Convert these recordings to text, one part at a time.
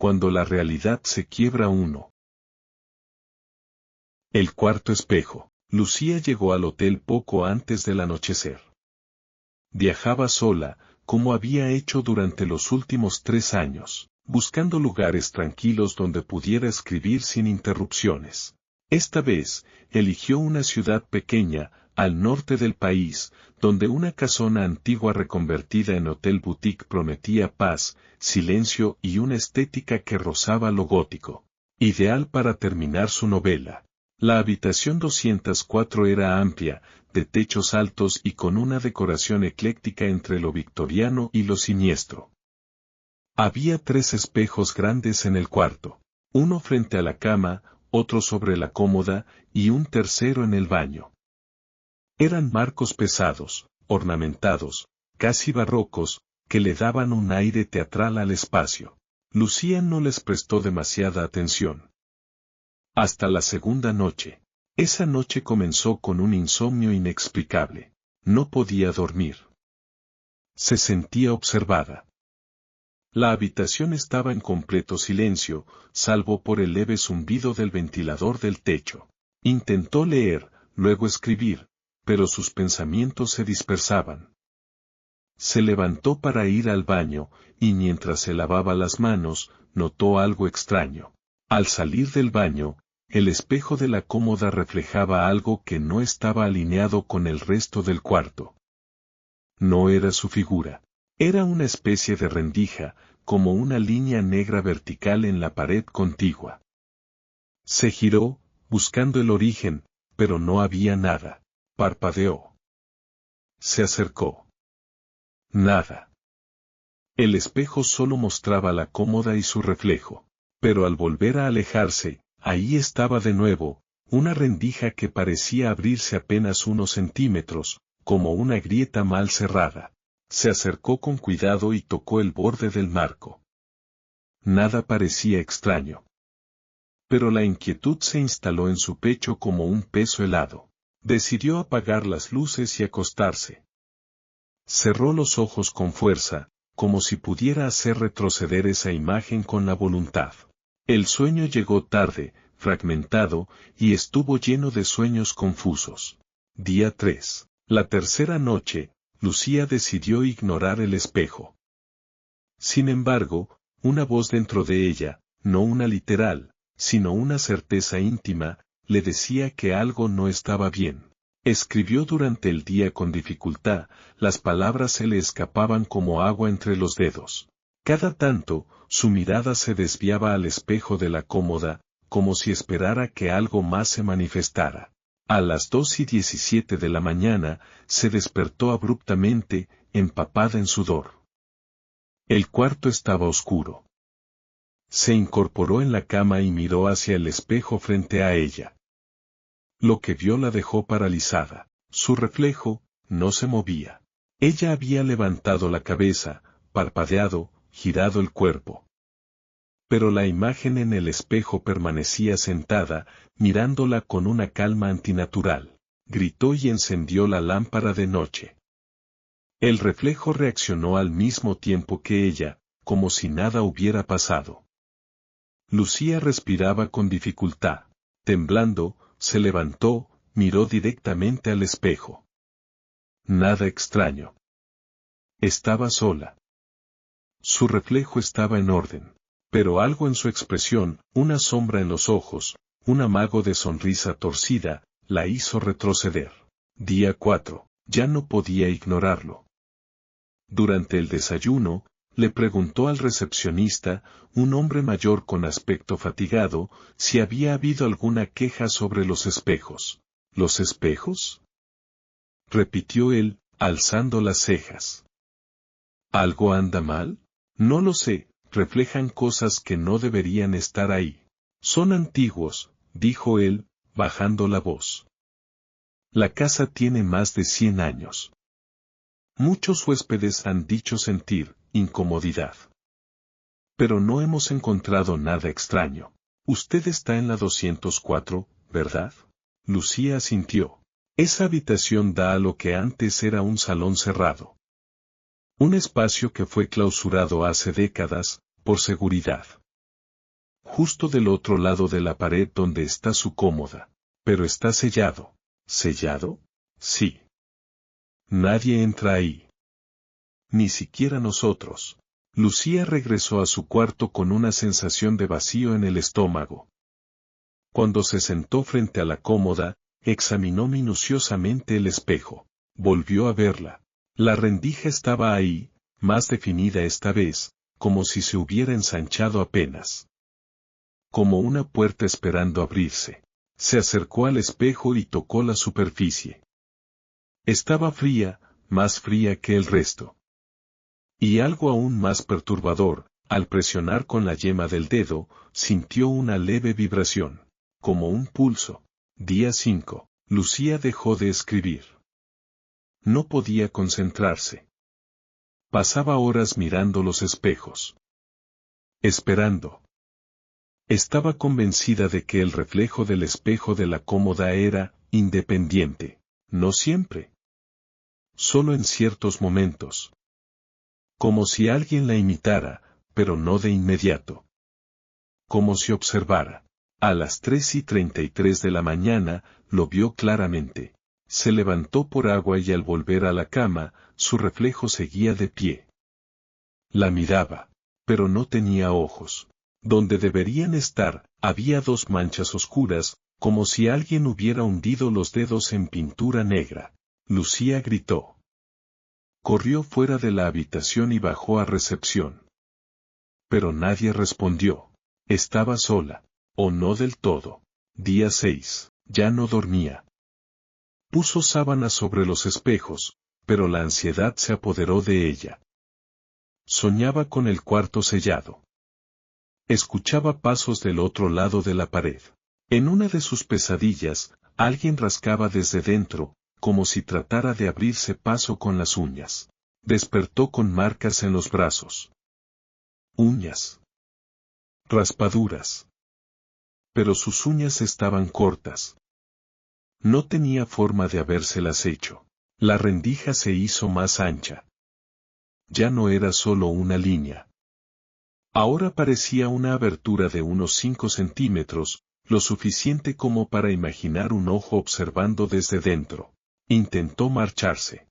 cuando la realidad se quiebra uno. El cuarto espejo. Lucía llegó al hotel poco antes del anochecer. Viajaba sola, como había hecho durante los últimos 3 años, buscando lugares tranquilos donde pudiera escribir sin interrupciones. Esta vez, eligió una ciudad pequeña, al norte del país, donde una casona antigua reconvertida en hotel boutique prometía paz, silencio y una estética que rozaba lo gótico. Ideal para terminar su novela. La habitación 204 era amplia, de techos altos y con una decoración ecléctica entre lo victoriano y lo siniestro. Había 3 espejos grandes en el cuarto, uno frente a la cama, otro sobre la cómoda y un tercero en el baño. Eran marcos pesados, ornamentados, casi barrocos, que le daban un aire teatral al espacio. Lucía no les prestó demasiada atención. Hasta la segunda noche. Esa noche comenzó con un insomnio inexplicable. No podía dormir. Se sentía observada. La habitación estaba en completo silencio, salvo por el leve zumbido del ventilador del techo. Intentó leer, luego escribir, pero sus pensamientos se dispersaban. Se levantó para ir al baño, y mientras se lavaba las manos, notó algo extraño. Al salir del baño, el espejo de la cómoda reflejaba algo que no estaba alineado con el resto del cuarto. No era su figura. Era una especie de rendija, como una línea negra vertical en la pared contigua. Se giró, buscando el origen, pero no había nada. Parpadeó. Se acercó. Nada. El espejo solo mostraba la cómoda y su reflejo. Pero al volver a alejarse, ahí estaba de nuevo, una rendija que parecía abrirse apenas unos centímetros, como una grieta mal cerrada. Se acercó con cuidado y tocó el borde del marco. Nada parecía extraño. Pero la inquietud se instaló en su pecho como un peso helado. Decidió apagar las luces y acostarse. Cerró los ojos con fuerza, como si pudiera hacer retroceder esa imagen con la voluntad. El sueño llegó tarde, fragmentado, y estuvo lleno de sueños confusos. Día 3. La tercera noche, Lucía decidió ignorar el espejo. Sin embargo, una voz dentro de ella, no una literal, sino una certeza íntima, le decía que algo no estaba bien. Escribió durante el día con dificultad, las palabras se le escapaban como agua entre los dedos. Cada tanto, su mirada se desviaba al espejo de la cómoda, como si esperara que algo más se manifestara. A las 2:17 de la mañana, se despertó abruptamente, empapada en sudor. El cuarto estaba oscuro. Se incorporó en la cama y miró hacia el espejo frente a ella. Lo que vio la dejó paralizada. Su reflejo, no se movía. Ella había levantado la cabeza, parpadeado, girado el cuerpo. Pero la imagen en el espejo permanecía sentada, mirándola con una calma antinatural. Gritó y encendió la lámpara de noche. El reflejo reaccionó al mismo tiempo que ella, como si nada hubiera pasado. Lucía respiraba con dificultad. Temblando, se levantó, miró directamente al espejo. Nada extraño. Estaba sola. Su reflejo estaba en orden, pero algo en su expresión, una sombra en los ojos, un amago de sonrisa torcida, la hizo retroceder. Día 4. Ya no podía ignorarlo. Durante el desayuno, le preguntó al recepcionista, un hombre mayor con aspecto fatigado, si había habido alguna queja sobre los espejos. ¿Los espejos?, repitió él, alzando las cejas. ¿Algo anda mal? No lo sé, reflejan cosas que no deberían estar ahí. Son antiguos, dijo él, bajando la voz. La casa tiene más de 100 años. Muchos huéspedes han dicho sentir incomodidad. Pero no hemos encontrado nada extraño. Usted está en la 204, ¿verdad? Lucía asintió. Esa habitación da a lo que antes era un salón cerrado. Un espacio que fue clausurado hace décadas, por seguridad. justo del otro lado de la pared donde está su cómoda. Pero está sellado. ¿Sellado? Sí. Nadie entra ahí. Ni siquiera nosotros. Lucía regresó a su cuarto con una sensación de vacío en el estómago. Cuando se sentó frente a la cómoda, examinó minuciosamente el espejo. Volvió a verla. La rendija estaba ahí, más definida esta vez, como si se hubiera ensanchado apenas. Como una puerta esperando abrirse. Se acercó al espejo y tocó la superficie. Estaba fría, más fría que el resto. Y algo aún más perturbador, al presionar con la yema del dedo, sintió una leve vibración, como un pulso. Día 5. Lucía dejó de escribir. No podía concentrarse. Pasaba horas mirando los espejos. Esperando. Estaba convencida de que el reflejo del espejo de la cómoda era independiente, no siempre. Solo en ciertos momentos. Como si alguien la imitara, pero no de inmediato. Como si observara. A las 3:33 de la mañana, lo vio claramente. Se levantó por agua y al volver a la cama, su reflejo seguía de pie. La miraba, pero no tenía ojos. Donde deberían estar, había dos manchas oscuras, como si alguien hubiera hundido los dedos en pintura negra. Lucía gritó. Corrió fuera de la habitación y bajó a recepción. Pero nadie respondió. Estaba sola, o no del todo. Día 6. Ya no dormía. Puso sábanas sobre los espejos, pero la ansiedad se apoderó de ella. Soñaba con el cuarto sellado. Escuchaba pasos del otro lado de la pared. En una de sus pesadillas, alguien rascaba desde dentro, como si tratara de abrirse paso con las uñas. Despertó con marcas en los brazos. Uñas. Raspaduras. Pero sus uñas estaban cortas. No tenía forma de habérselas hecho. La rendija se hizo más ancha. Ya no era solo una línea. Ahora parecía una abertura de unos 5 centímetros, lo suficiente como para imaginar un ojo observando desde dentro. Intentó marcharse.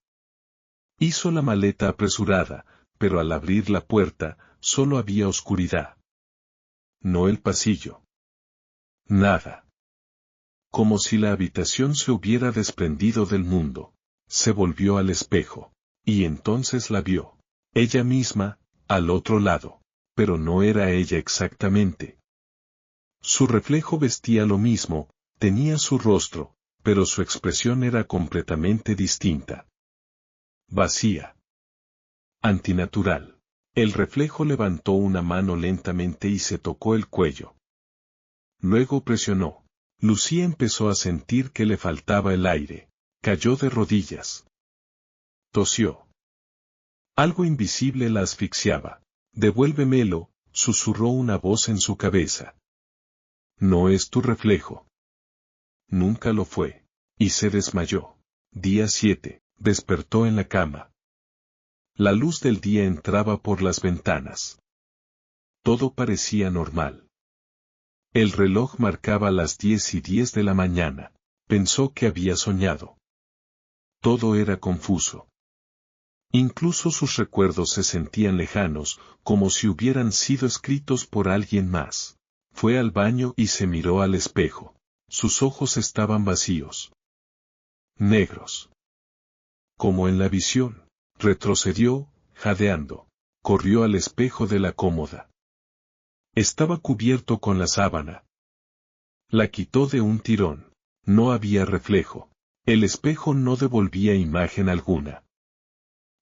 Hizo la maleta apresurada, pero al abrir la puerta, solo había oscuridad. No el pasillo. Nada. Como si la habitación se hubiera desprendido del mundo. Se volvió al espejo. Y entonces la vio. Ella misma, al otro lado. Pero no era ella exactamente. Su reflejo vestía lo mismo, tenía su rostro, pero su expresión era completamente distinta. Vacía. Antinatural. El reflejo levantó una mano lentamente y se tocó el cuello. Luego presionó. Lucía empezó a sentir que le faltaba el aire. Cayó de rodillas. Tosió. Algo invisible la asfixiaba. Devuélvemelo, susurró una voz en su cabeza. No es tu reflejo. Nunca lo fue. Y se desmayó. Día 7. Despertó en la cama. La luz del día entraba por las ventanas. Todo parecía normal. El reloj marcaba las 10:10 de la mañana. Pensó que había soñado. Todo era confuso. Incluso sus recuerdos se sentían lejanos, como si hubieran sido escritos por alguien más. Fue al baño y se miró al espejo. Sus ojos estaban vacíos. Negros. Como en la visión. Retrocedió, jadeando. Corrió al espejo de la cómoda. Estaba cubierto con la sábana. La quitó de un tirón. No había reflejo. El espejo no devolvía imagen alguna.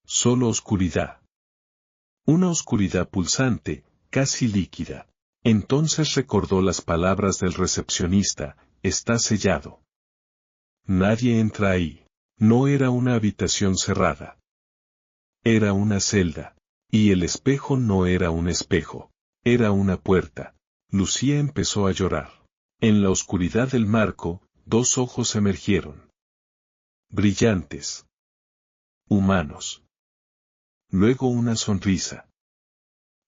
Solo oscuridad. Una oscuridad pulsante, casi líquida. Entonces recordó las palabras del recepcionista, está sellado. Nadie entra ahí. No era una habitación cerrada. Era una celda. Y el espejo no era un espejo. Era una puerta. Lucía empezó a llorar. En la oscuridad del marco, dos ojos emergieron. Brillantes. Humanos. Luego una sonrisa.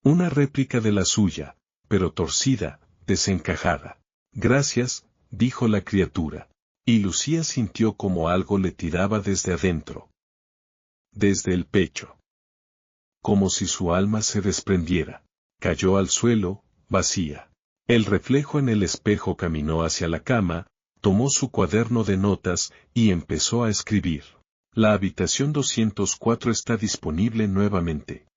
Una réplica de la suya, pero torcida, desencajada. Gracias, dijo la criatura. Y Lucía sintió como algo le tiraba desde adentro. Desde el pecho. Como si su alma se desprendiera. Cayó al suelo, vacía. El reflejo en el espejo caminó hacia la cama, tomó su cuaderno de notas y empezó a escribir. La habitación 204 está disponible nuevamente.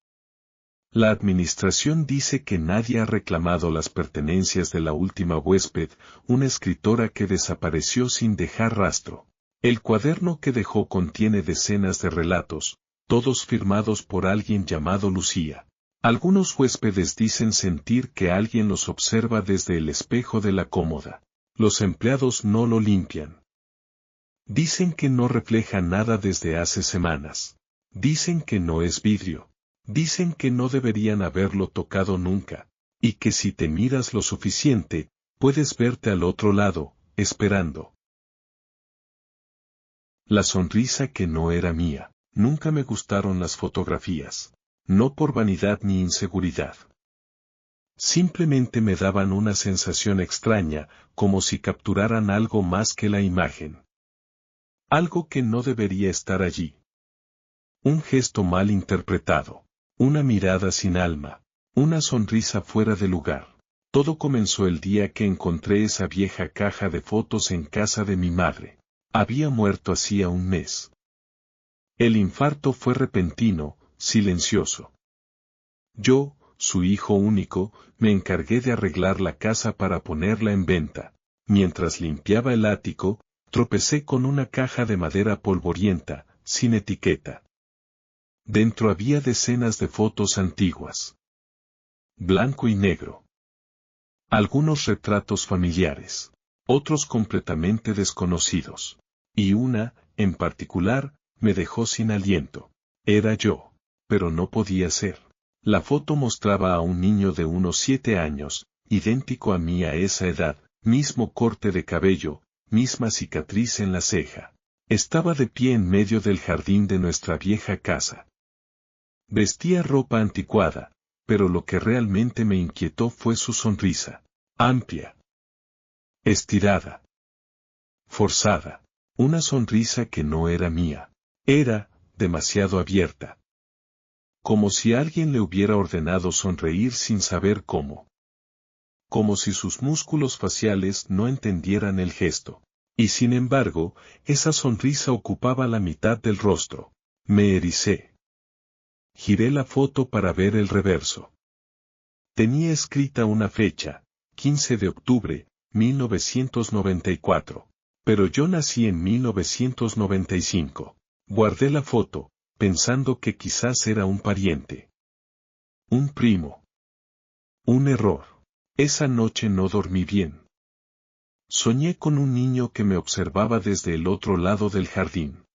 La administración dice que nadie ha reclamado las pertenencias de la última huésped, una escritora que desapareció sin dejar rastro. El cuaderno que dejó contiene decenas de relatos, todos firmados por alguien llamado Lucía. Algunos huéspedes dicen sentir que alguien los observa desde el espejo de la cómoda. Los empleados no lo limpian. Dicen que no refleja nada desde hace semanas. Dicen que no es vidrio. Dicen que no deberían haberlo tocado nunca, y que si te miras lo suficiente, puedes verte al otro lado, esperando. La sonrisa que no era mía. Nunca me gustaron las fotografías. No por vanidad ni inseguridad. Simplemente me daban una sensación extraña, como si capturaran algo más que la imagen. Algo que no debería estar allí. Un gesto mal interpretado. Una mirada sin alma, una sonrisa fuera de lugar. Todo comenzó el día que encontré esa vieja caja de fotos en casa de mi madre. Había muerto hacía un mes. El infarto fue repentino, silencioso. Yo, su hijo único, me encargué de arreglar la casa para ponerla en venta. Mientras limpiaba el ático, tropecé con una caja de madera polvorienta, sin etiqueta. Dentro había decenas de fotos antiguas. Blanco y negro. Algunos retratos familiares. Otros completamente desconocidos. Y una, en particular, me dejó sin aliento. Era yo. Pero no podía ser. La foto mostraba a un niño de unos 7 años, idéntico a mí a esa edad, mismo corte de cabello, misma cicatriz en la ceja. Estaba de pie en medio del jardín de nuestra vieja casa. Vestía ropa anticuada, pero lo que realmente me inquietó fue su sonrisa. Amplia. Estirada. Forzada. Una sonrisa que no era mía. Era, demasiado abierta. Como si alguien le hubiera ordenado sonreír sin saber cómo. Como si sus músculos faciales no entendieran el gesto. Y sin embargo, esa sonrisa ocupaba la mitad del rostro. Me ericé. Giré la foto para ver el reverso. Tenía escrita una fecha, 15 de octubre, 1994. Pero yo nací en 1995. Guardé la foto, pensando que quizás era un pariente. Un primo. Un error. Esa noche no dormí bien. Soñé con un niño que me observaba desde el otro lado del jardín.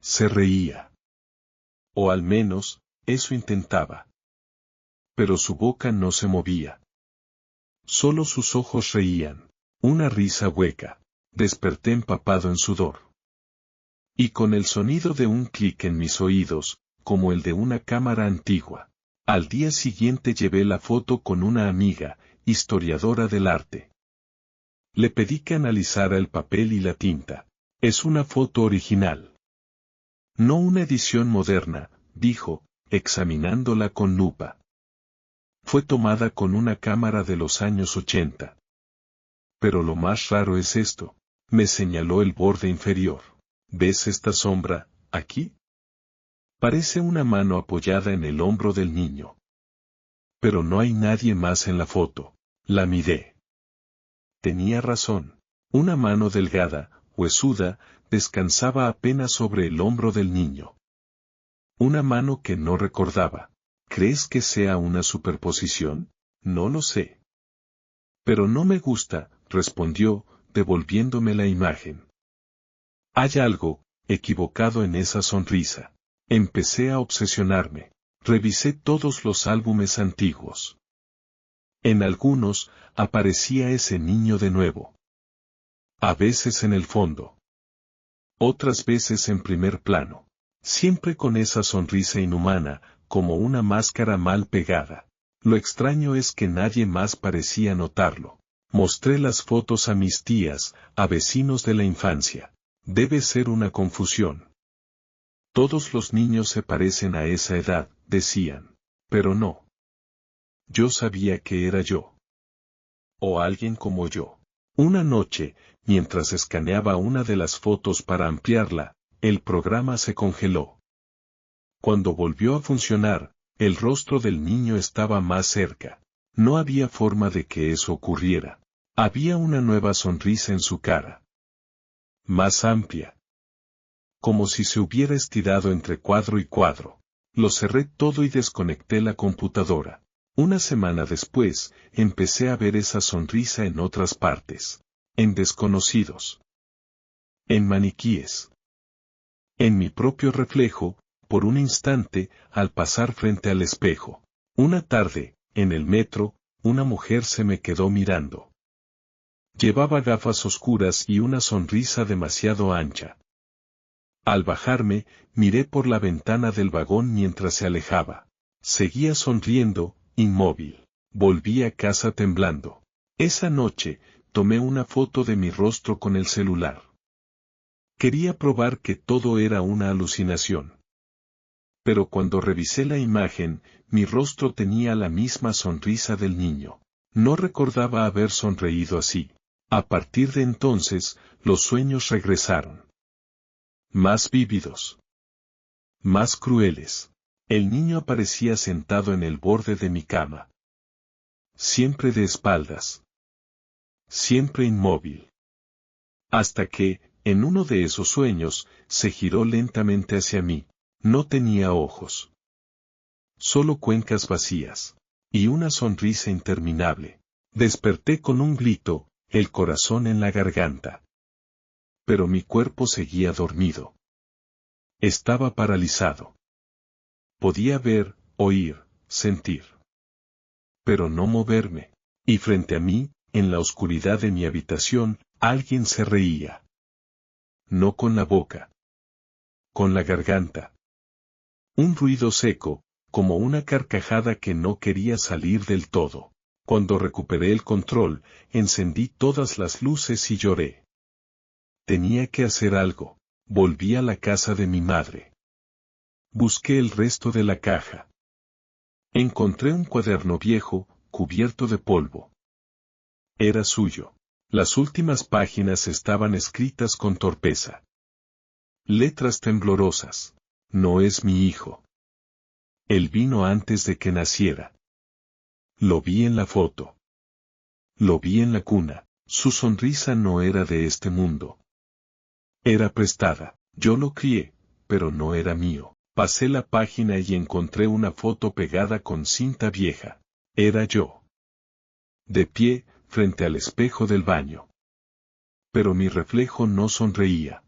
Se reía. O al menos, eso intentaba. Pero su boca no se movía. Solo sus ojos reían, una risa hueca. Desperté empapado en sudor. Y con el sonido de un clic en mis oídos, como el de una cámara antigua. Al día siguiente llevé la foto con una amiga, historiadora del arte. Le pedí que analizara el papel y la tinta. Es una foto original. No una edición moderna, dijo, examinándola con lupa. Fue tomada con una cámara de los años 80. Pero lo más raro es esto. Me señaló el borde inferior. ¿Ves esta sombra, aquí? Parece una mano apoyada en el hombro del niño. Pero no hay nadie más en la foto. La miré. Tenía razón. Una mano delgada, huesuda, descansaba apenas sobre el hombro del niño. Una mano que no recordaba. ¿Crees que sea una superposición? No lo sé. Pero no me gusta, respondió, devolviéndome la imagen. Hay algo equivocado en esa sonrisa. Empecé a obsesionarme. Revisé todos los álbumes antiguos. En algunos, aparecía ese niño de nuevo. A veces en el fondo. Otras veces en primer plano. Siempre con esa sonrisa inhumana, como una máscara mal pegada. Lo extraño es que nadie más parecía notarlo. Mostré las fotos a mis tías, a vecinos de la infancia. Debe ser una confusión. Todos los niños se parecen a esa edad, decían. Pero no. Yo sabía que era yo. O alguien como yo. Una noche, mientras escaneaba una de las fotos para ampliarla, el programa se congeló. Cuando volvió a funcionar, el rostro del niño estaba más cerca. No había forma de que eso ocurriera. Había una nueva sonrisa en su cara. Más amplia. Como si se hubiera estirado entre cuadro y cuadro. Lo cerré todo y desconecté la computadora. Una semana después, empecé a ver esa sonrisa en otras partes. En desconocidos. En maniquíes. En mi propio reflejo, por un instante, al pasar frente al espejo. Una tarde, en el metro, una mujer se me quedó mirando. Llevaba gafas oscuras y una sonrisa demasiado ancha. Al bajarme, miré por la ventana del vagón mientras se alejaba. Seguía sonriendo, inmóvil. Volví a casa temblando. Esa noche, tomé una foto de mi rostro con el celular. Quería probar que todo era una alucinación. Pero cuando revisé la imagen, mi rostro tenía la misma sonrisa del niño. No recordaba haber sonreído así. A partir de entonces, los sueños regresaron. Más vívidos. Más crueles. El niño aparecía sentado en el borde de mi cama. Siempre de espaldas. Siempre inmóvil. Hasta que, en uno de esos sueños, se giró lentamente hacia mí. No tenía ojos. Solo cuencas vacías. Y una sonrisa interminable. Desperté con un grito, el corazón en la garganta. Pero mi cuerpo seguía dormido. Estaba paralizado. Podía ver, oír, sentir. Pero no moverme. Y frente a mí, en la oscuridad de mi habitación, alguien se reía. No con la boca. Con la garganta. Un ruido seco, como una carcajada que no quería salir del todo. Cuando recuperé el control, encendí todas las luces y lloré. Tenía que hacer algo. Volví a la casa de mi madre. Busqué el resto de la caja. Encontré un cuaderno viejo, cubierto de polvo. Era suyo. Las últimas páginas estaban escritas con torpeza. Letras temblorosas. No es mi hijo. Él vino antes de que naciera. Lo vi en la foto. Lo vi en la cuna. Su sonrisa no era de este mundo. Era prestada. Yo lo crié, pero no era mío. Pasé la página y encontré una foto pegada con cinta vieja. Era yo. De pie, frente al espejo del baño. Pero mi reflejo no sonreía.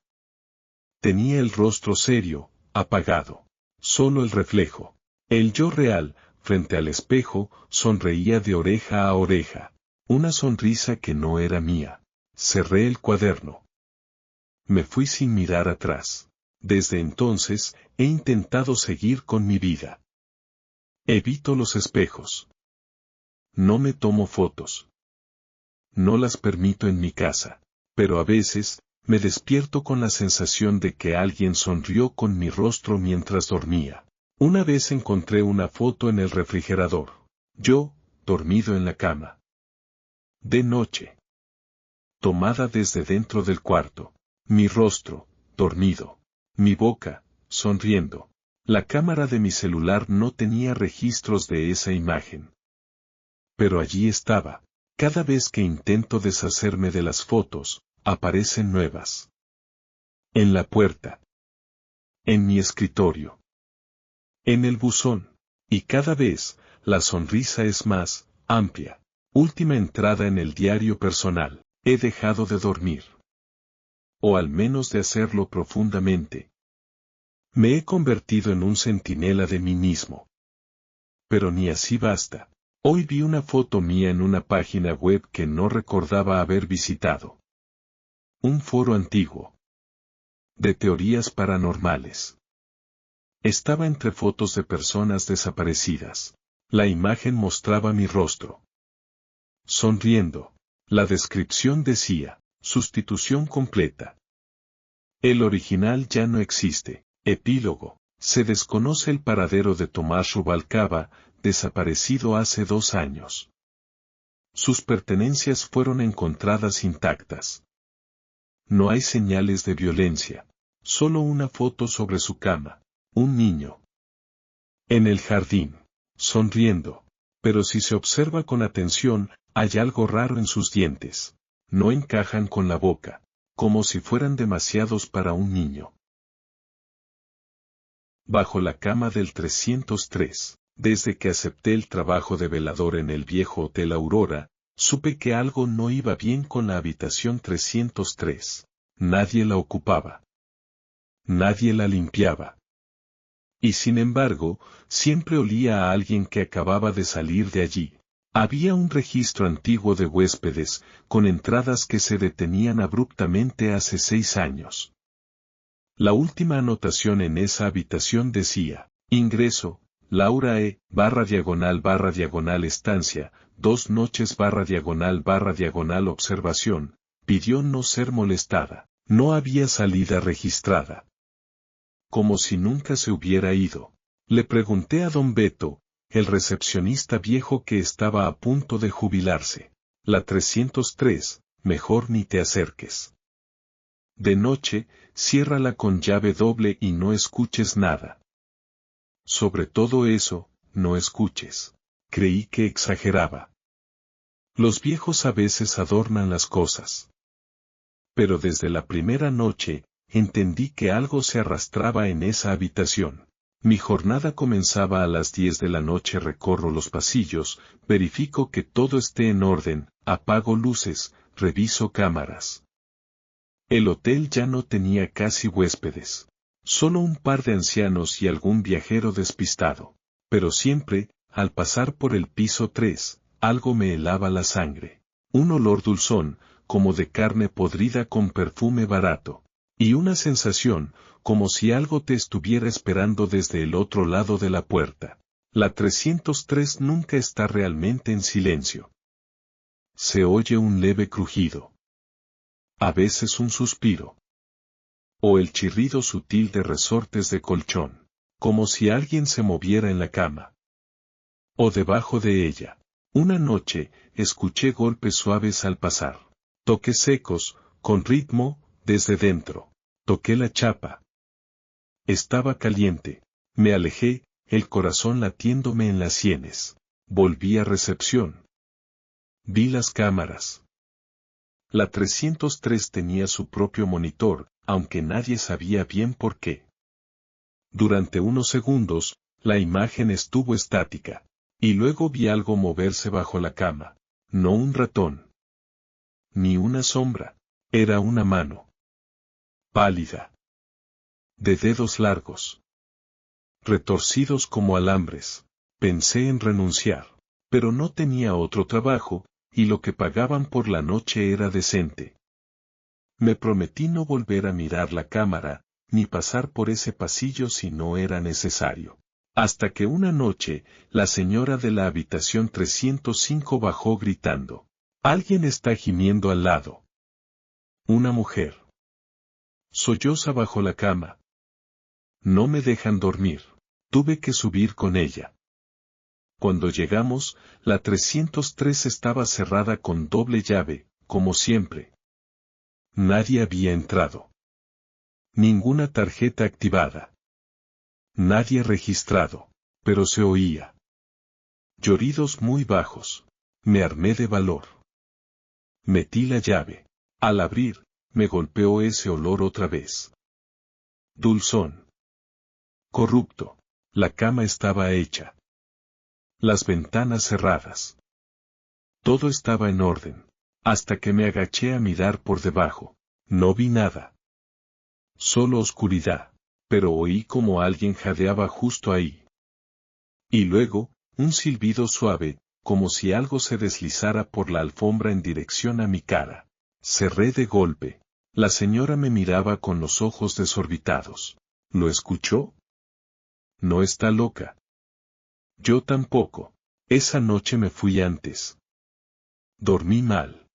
Tenía el rostro serio, apagado. Solo el reflejo. El yo real, frente al espejo, sonreía de oreja a oreja. Una sonrisa que no era mía. Cerré el cuaderno. Me fui sin mirar atrás. Desde entonces, he intentado seguir con mi vida. Evito los espejos. No me tomo fotos. No las permito en mi casa. Pero a veces, me despierto con la sensación de que alguien sonrió con mi rostro mientras dormía. Una vez encontré una foto en el refrigerador. Yo, dormido en la cama. De noche. Tomada desde dentro del cuarto. Mi rostro, dormido. Mi boca, sonriendo. La cámara de mi celular no tenía registros de esa imagen. Pero allí estaba. Cada vez que intento deshacerme de las fotos, aparecen nuevas. En la puerta. En mi escritorio. En el buzón. Y cada vez, la sonrisa es más amplia. Última entrada en el diario personal. He dejado de dormir. O al menos de hacerlo profundamente. Me he convertido en un centinela de mí mismo. Pero ni así basta. Hoy vi una foto mía en una página web que no recordaba haber visitado. Un foro antiguo. De teorías paranormales. Estaba entre fotos de personas desaparecidas. La imagen mostraba mi rostro. Sonriendo. La descripción decía, sustitución completa. El original ya no existe. Epílogo. Se desconoce el paradero de Tomás Rubalcaba, desaparecido hace 2 años. Sus pertenencias fueron encontradas intactas. No hay señales de violencia. Solo una foto sobre su cama. Un niño. En el jardín. Sonriendo. Pero si se observa con atención, hay algo raro en sus dientes. No encajan con la boca. Como si fueran demasiados para un niño. Bajo la cama del 303. Desde que acepté el trabajo de velador en el viejo Hotel Aurora, supe que algo no iba bien con la habitación 303. Nadie la ocupaba. Nadie la limpiaba. Y sin embargo, siempre olía a alguien que acababa de salir de allí. Había un registro antiguo de huéspedes, con entradas que se detenían abruptamente hace 6 años. La última anotación en esa habitación decía, ingreso, Laura /diagonal estancia, 2 noches /diagonal observación, pidió no ser molestada, no había salida registrada. Como si nunca se hubiera ido. Le pregunté a don Beto, el recepcionista viejo que estaba a punto de jubilarse. La 303, mejor ni te acerques. De noche, ciérrala con llave doble y no escuches nada. Sobre todo eso, no escuches. Creí que exageraba. Los viejos a veces adornan las cosas. Pero desde la primera noche, entendí que algo se arrastraba en esa habitación. Mi jornada comenzaba a las 10 de la noche, recorro los pasillos, verifico que todo esté en orden, apago luces, reviso cámaras. El hotel ya no tenía casi huéspedes. Solo un par de ancianos y algún viajero despistado. Pero siempre, al pasar por el piso 3, algo me helaba la sangre. Un olor dulzón, como de carne podrida con perfume barato. Y una sensación, como si algo te estuviera esperando desde el otro lado de la puerta. La 303 nunca está realmente en silencio. Se oye un leve crujido. A veces un suspiro. O el chirrido sutil de resortes de colchón, como si alguien se moviera en la cama. O debajo de ella. Una noche, escuché golpes suaves al pasar. Toques secos, con ritmo, desde dentro. Toqué la chapa. Estaba caliente. Me alejé, el corazón latiéndome en las sienes. Volví a recepción. Vi las cámaras. La 303 tenía su propio monitor, aunque nadie sabía bien por qué. Durante unos segundos, la imagen estuvo estática. Y luego vi algo moverse bajo la cama. No un ratón. Ni una sombra. Era una mano. Pálida. De dedos largos. Retorcidos como alambres. Pensé en renunciar. Pero no tenía otro trabajo, y lo que pagaban por la noche era decente. Me prometí no volver a mirar la cámara, ni pasar por ese pasillo si no era necesario. Hasta que una noche, la señora de la habitación 305 bajó gritando. Alguien está gimiendo al lado. Una mujer. Solloza bajo la cama. No me dejan dormir. Tuve que subir con ella. Cuando llegamos, la 303 estaba cerrada con doble llave, como siempre. Nadie había entrado. Ninguna tarjeta activada. Nadie registrado, pero se oía. Lloridos muy bajos. Me armé de valor. Metí la llave. Al abrir, me golpeó ese olor otra vez. Dulzón. Corrupto. La cama estaba hecha. Las ventanas cerradas. Todo estaba en orden. Hasta que me agaché a mirar por debajo. No vi nada. Solo oscuridad. Pero oí como alguien jadeaba justo ahí. Y luego, un silbido suave, como si algo se deslizara por la alfombra en dirección a mi cara. Cerré de golpe. La señora me miraba con los ojos desorbitados. ¿Lo escuchó? No está loca. Yo tampoco. Esa noche me fui antes. Dormí mal.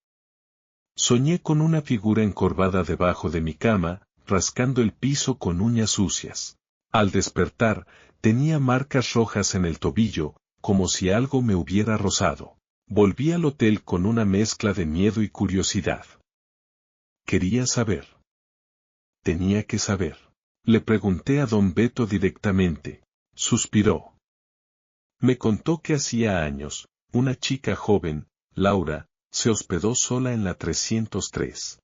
Soñé con una figura encorvada debajo de mi cama, rascando el piso con uñas sucias. Al despertar, tenía marcas rojas en el tobillo, como si algo me hubiera rozado. Volví al hotel con una mezcla de miedo y curiosidad. Quería saber. Tenía que saber. Le pregunté a don Beto directamente. Suspiró. Me contó que hacía años, una chica joven, Laura, se hospedó sola en la 303.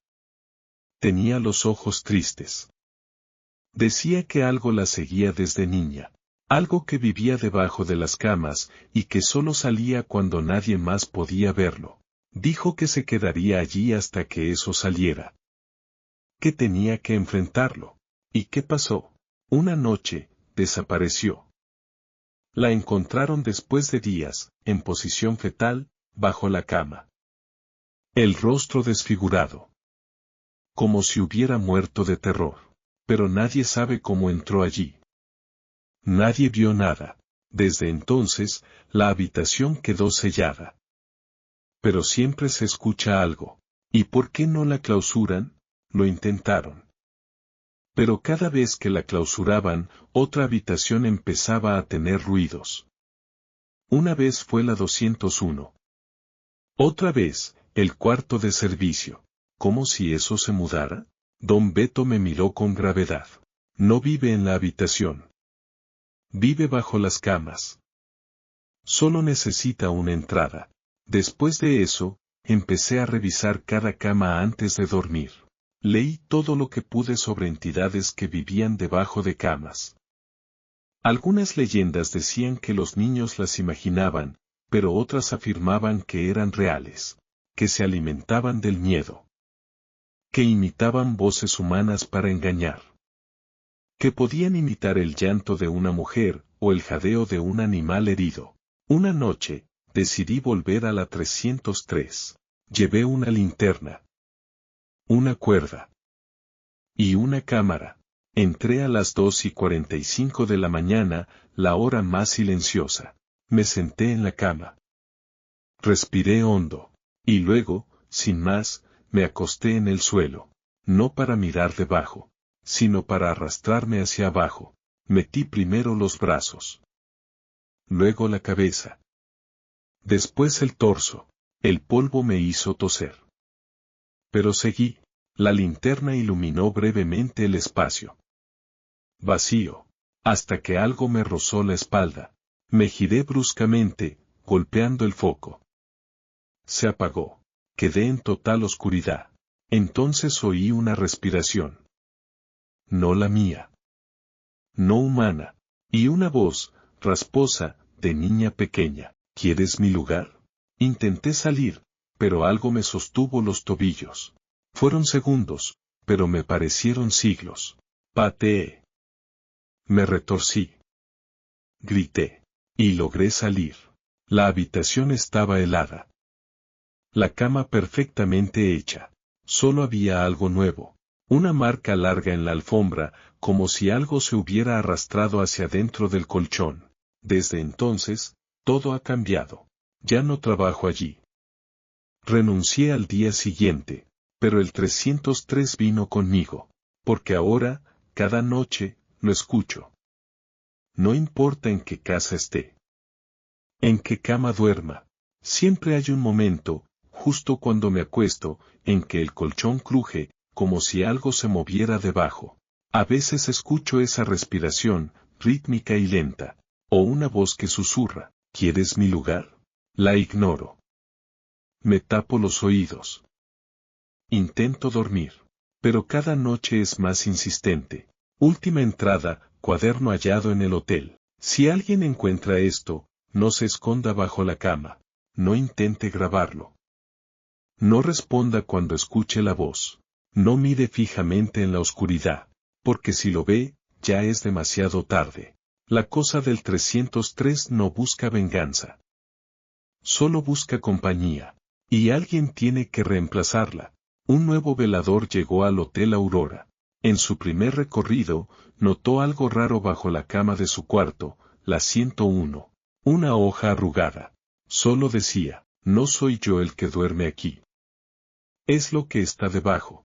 Tenía los ojos tristes. Decía que algo la seguía desde niña. Algo que vivía debajo de las camas, y que solo salía cuando nadie más podía verlo. Dijo que se quedaría allí hasta que eso saliera. Que tenía que enfrentarlo. ¿Y qué pasó? Una noche, desapareció. La encontraron después de días, en posición fetal, bajo la cama. El rostro desfigurado. Como si hubiera muerto de terror. Pero nadie sabe cómo entró allí. Nadie vio nada. Desde entonces, la habitación quedó sellada. Pero siempre se escucha algo. ¿Y por qué no la clausuran? Lo intentaron. Pero cada vez que la clausuraban, otra habitación empezaba a tener ruidos. Una vez fue la 201. Otra vez, el cuarto de servicio. ¿Cómo si eso se mudara? Don Beto me miró con gravedad. No vive en la habitación. Vive bajo las camas. Solo necesita una entrada. Después de eso, empecé a revisar cada cama antes de dormir. Leí todo lo que pude sobre entidades que vivían debajo de camas. Algunas leyendas decían que los niños las imaginaban, pero otras afirmaban que eran reales, que se alimentaban del miedo, que imitaban voces humanas para engañar, que podían imitar el llanto de una mujer o el jadeo de un animal herido. Una noche, decidí volver a la 303. Llevé una linterna, una cuerda y una cámara. Entré a las 2:45 de la mañana, la hora más silenciosa. Me senté en la cama. Respiré hondo. Y luego, sin más, me acosté en el suelo. No para mirar debajo, sino para arrastrarme hacia abajo. Metí primero los brazos. Luego la cabeza. Después el torso. El polvo me hizo toser. Pero seguí. La linterna iluminó brevemente el espacio. Vacío. Hasta que algo me rozó la espalda. Me giré bruscamente, golpeando el foco. Se apagó. Quedé en total oscuridad. Entonces oí una respiración. No la mía. No humana. Y una voz, rasposa, de niña pequeña. ¿Quieres mi lugar? Intenté salir, pero algo me sostuvo los tobillos. Fueron segundos, pero me parecieron siglos. Pateé. Me retorcí. Grité. Y logré salir. La habitación estaba helada. La cama perfectamente hecha. Solo había algo nuevo. Una marca larga en la alfombra, como si algo se hubiera arrastrado hacia dentro del colchón. Desde entonces, todo ha cambiado. Ya no trabajo allí. Renuncié al día siguiente, pero el 303 vino conmigo. Porque ahora, cada noche, lo escucho. No importa en qué casa esté. En qué cama duerma. Siempre hay un momento, justo cuando me acuesto, en que el colchón cruje, como si algo se moviera debajo. A veces escucho esa respiración, rítmica y lenta. O una voz que susurra, ¿quieres mi lugar? La ignoro. Me tapo los oídos. Intento dormir. Pero cada noche es más insistente. Última entrada, cuaderno hallado en el hotel. Si alguien encuentra esto, no se esconda bajo la cama. No intente grabarlo. No responda cuando escuche la voz. No mire fijamente en la oscuridad, porque si lo ve, ya es demasiado tarde. La cosa del 303 no busca venganza. Solo busca compañía. Y alguien tiene que reemplazarla. Un nuevo velador llegó al Hotel Aurora. En su primer recorrido, notó algo raro bajo la cama de su cuarto, la 101. Una hoja arrugada. Solo decía, no soy yo el que duerme aquí. Es lo que está debajo.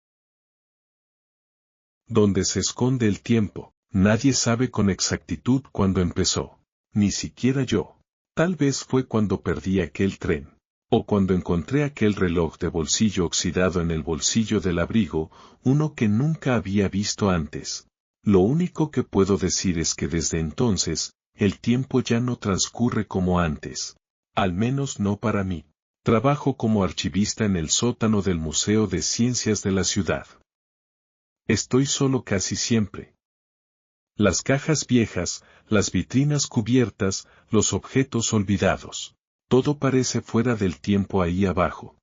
Donde se esconde el tiempo, nadie sabe con exactitud cuándo empezó. Ni siquiera yo. Tal vez fue cuando perdí aquel tren. O cuando encontré aquel reloj de bolsillo oxidado en el bolsillo del abrigo, uno que nunca había visto antes. Lo único que puedo decir es que desde entonces, el tiempo ya no transcurre como antes. Al menos no para mí. Trabajo como archivista en el sótano del Museo de Ciencias de la ciudad. Estoy solo casi siempre. Las cajas viejas, las vitrinas cubiertas, los objetos olvidados. Todo parece fuera del tiempo ahí abajo.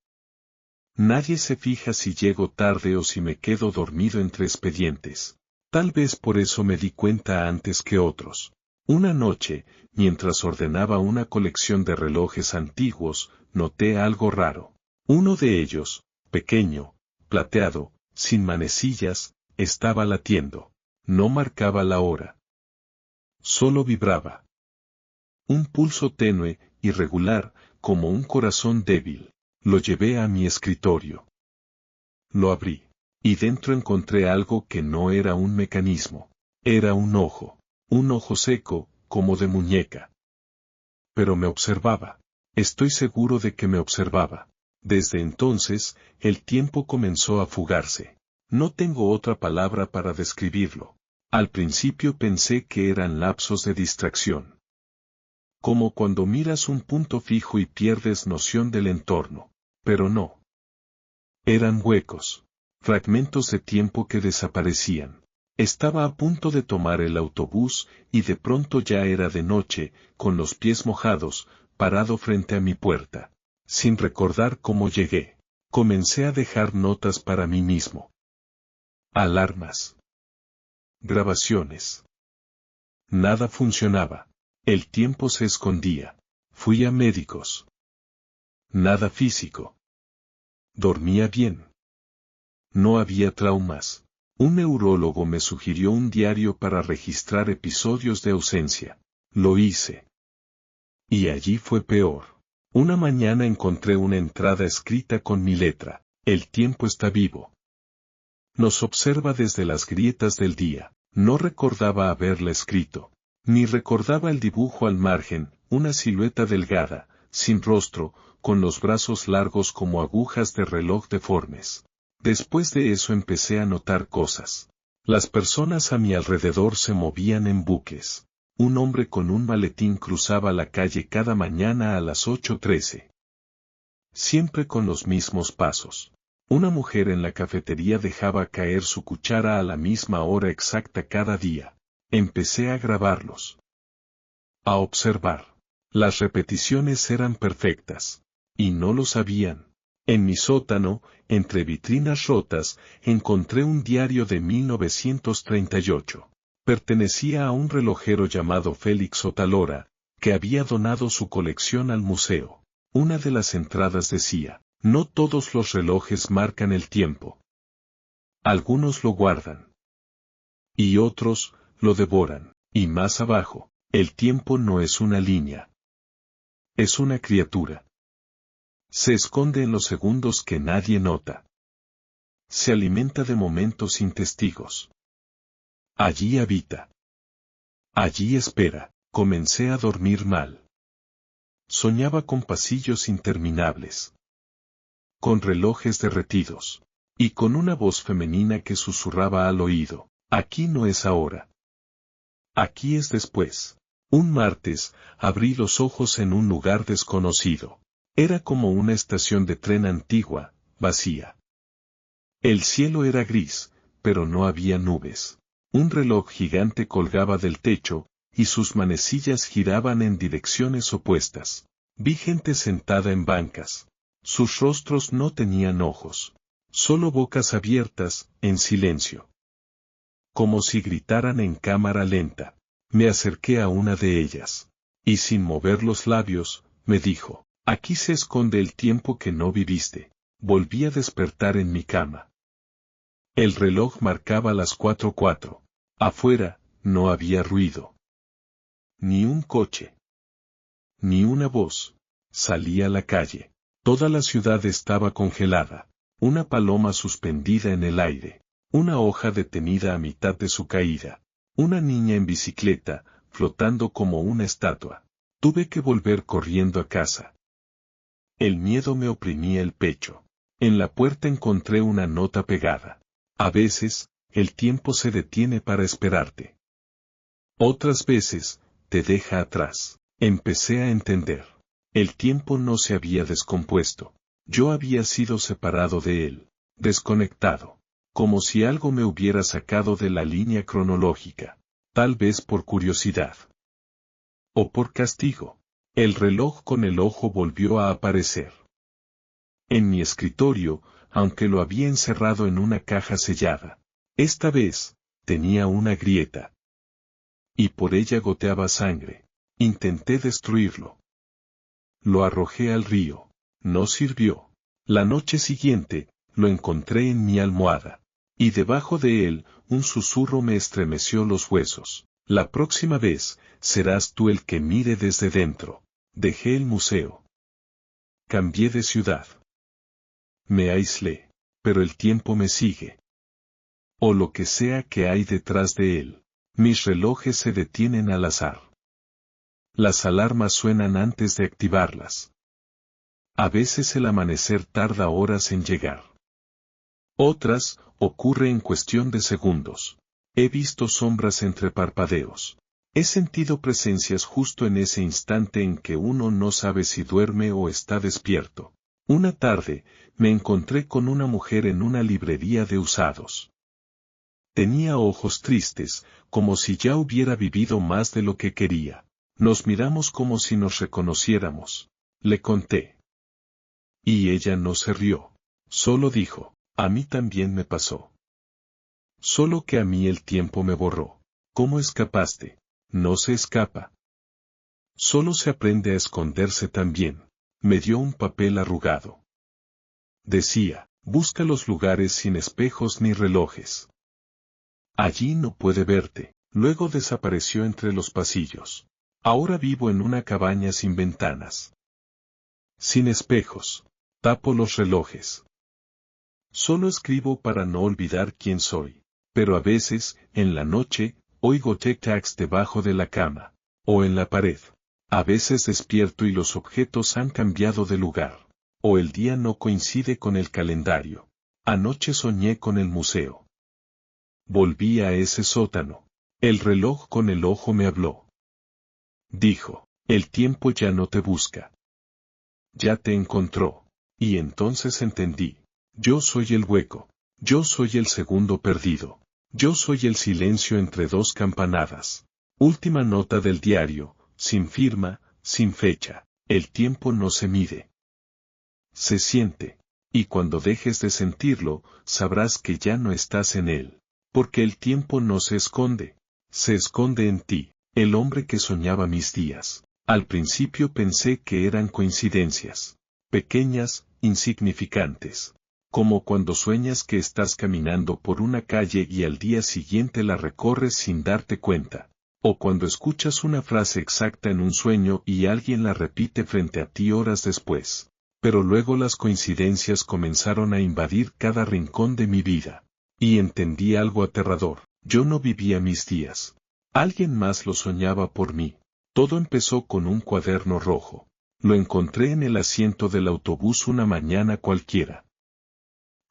Nadie se fija si llego tarde o si me quedo dormido entre expedientes. Tal vez por eso me di cuenta antes que otros. Una noche, mientras ordenaba una colección de relojes antiguos, noté algo raro. Uno de ellos, pequeño, plateado, sin manecillas, estaba latiendo. No marcaba la hora. Solo vibraba. Un pulso tenue, irregular, como un corazón débil. Lo llevé a mi escritorio. Lo abrí. Y dentro encontré algo que no era un mecanismo. Era un ojo. Un ojo seco, como de muñeca. Pero me observaba. Estoy seguro de que me observaba. Desde entonces, el tiempo comenzó a fugarse. No tengo otra palabra para describirlo. Al principio pensé que eran lapsos de distracción. Como cuando miras un punto fijo y pierdes noción del entorno. Pero no. Eran huecos. Fragmentos de tiempo que desaparecían. Estaba a punto de tomar el autobús y de pronto ya era de noche, con los pies mojados, parado frente a mi puerta. Sin recordar cómo llegué. Comencé a dejar notas para mí mismo. Alarmas. Grabaciones. Nada funcionaba. El tiempo se escondía. Fui a médicos. Nada físico. Dormía bien. No había traumas. Un neurólogo me sugirió un diario para registrar episodios de ausencia. Lo hice. Y allí fue peor. Una mañana encontré una entrada escrita con mi letra. El tiempo está vivo. Nos observa desde las grietas del día. No recordaba haberla escrito. Ni recordaba el dibujo al margen, una silueta delgada, sin rostro, con los brazos largos como agujas de reloj deformes. Después de eso empecé a notar cosas. Las personas a mi alrededor se movían en buques. Un hombre con un maletín cruzaba la calle cada mañana a las 8:13. Siempre con los mismos pasos. Una mujer en la cafetería dejaba caer su cuchara a la misma hora exacta cada día. Empecé a grabarlos. A observar. Las repeticiones eran perfectas. Y no lo sabían. En mi sótano, entre vitrinas rotas, encontré un diario de 1938. Pertenecía a un relojero llamado Félix Otalora, que había donado su colección al museo. Una de las entradas decía, no todos los relojes marcan el tiempo. Algunos lo guardan. Y otros, lo devoran. Y más abajo, el tiempo no es una línea. Es una criatura. Se esconde en los segundos que nadie nota. Se alimenta de momentos sin testigos. Allí habita. Allí espera. Comencé a dormir mal. Soñaba con pasillos interminables. Con relojes derretidos. Y con una voz femenina que susurraba al oído. Aquí no es ahora. Aquí es después. Un martes, abrí los ojos en un lugar desconocido. Era como una estación de tren antigua, vacía. El cielo era gris, pero no había nubes. Un reloj gigante colgaba del techo, y sus manecillas giraban en direcciones opuestas. Vi gente sentada en bancas. Sus rostros no tenían ojos. Solo bocas abiertas, en silencio. Como si gritaran en cámara lenta. Me acerqué a una de ellas. Y sin mover los labios, me dijo. Aquí se esconde el tiempo que no viviste. Volví a despertar en mi cama. El reloj marcaba las 4:04. Afuera, no había ruido. Ni un coche. Ni una voz. Salí a la calle. Toda la ciudad estaba congelada. Una paloma suspendida en el aire. Una hoja detenida a mitad de su caída. Una niña en bicicleta, flotando como una estatua. Tuve que volver corriendo a casa. El miedo me oprimía el pecho. En la puerta encontré una nota pegada. A veces, el tiempo se detiene para esperarte. Otras veces, te deja atrás. Empecé a entender. El tiempo no se había descompuesto. Yo había sido separado de él. Desconectado. Como si algo me hubiera sacado de la línea cronológica. Tal vez por curiosidad. O por castigo. El reloj con el ojo volvió a aparecer. En mi escritorio, aunque lo había encerrado en una caja sellada. Esta vez, tenía una grieta. Y por ella goteaba sangre. Intenté destruirlo. Lo arrojé al río. No sirvió. La noche siguiente, lo encontré en mi almohada. Y debajo de él, un susurro me estremeció los huesos. La próxima vez, serás tú el que mire desde dentro. Dejé el museo. Cambié de ciudad. Me aislé. Pero el tiempo me sigue. O lo que sea que hay detrás de él. Mis relojes se detienen al azar. Las alarmas suenan antes de activarlas. A veces el amanecer tarda horas en llegar. Otras, ocurre en cuestión de segundos. He visto sombras entre parpadeos. He sentido presencias justo en ese instante en que uno no sabe si duerme o está despierto. Una tarde, me encontré con una mujer en una librería de usados. Tenía ojos tristes, como si ya hubiera vivido más de lo que quería. Nos miramos como si nos reconociéramos. Le conté. Y ella no se rió. Solo dijo, a mí también me pasó. Solo que a mí el tiempo me borró. ¿Cómo escapaste? No se escapa. Solo se aprende a esconderse también. Me dio un papel arrugado. Decía, busca los lugares sin espejos ni relojes. Allí no puede verte. Luego desapareció entre los pasillos. Ahora vivo en una cabaña sin ventanas. Sin espejos. Tapo los relojes. Solo escribo para no olvidar quién soy. Pero a veces, en la noche, oigo tic-tacs debajo de la cama. O en la pared. A veces despierto y los objetos han cambiado de lugar. O el día no coincide con el calendario. Anoche soñé con el museo. Volví a ese sótano. El reloj con el ojo me habló. Dijo, el tiempo ya no te busca. Ya te encontró. Y entonces entendí. Yo soy el hueco. Yo soy el segundo perdido. Yo soy el silencio entre dos campanadas. Última nota del diario, sin firma, sin fecha. El tiempo no se mide. Se siente. Y cuando dejes de sentirlo, sabrás que ya no estás en él. Porque el tiempo no se esconde. Se esconde en ti, el hombre que soñaba mis días. Al principio pensé que eran coincidencias. Pequeñas, insignificantes. Como cuando sueñas que estás caminando por una calle y al día siguiente la recorres sin darte cuenta. O cuando escuchas una frase exacta en un sueño y alguien la repite frente a ti horas después. Pero luego las coincidencias comenzaron a invadir cada rincón de mi vida. Y entendí algo aterrador. Yo no vivía mis días. Alguien más lo soñaba por mí. Todo empezó con un cuaderno rojo. Lo encontré en el asiento del autobús una mañana cualquiera.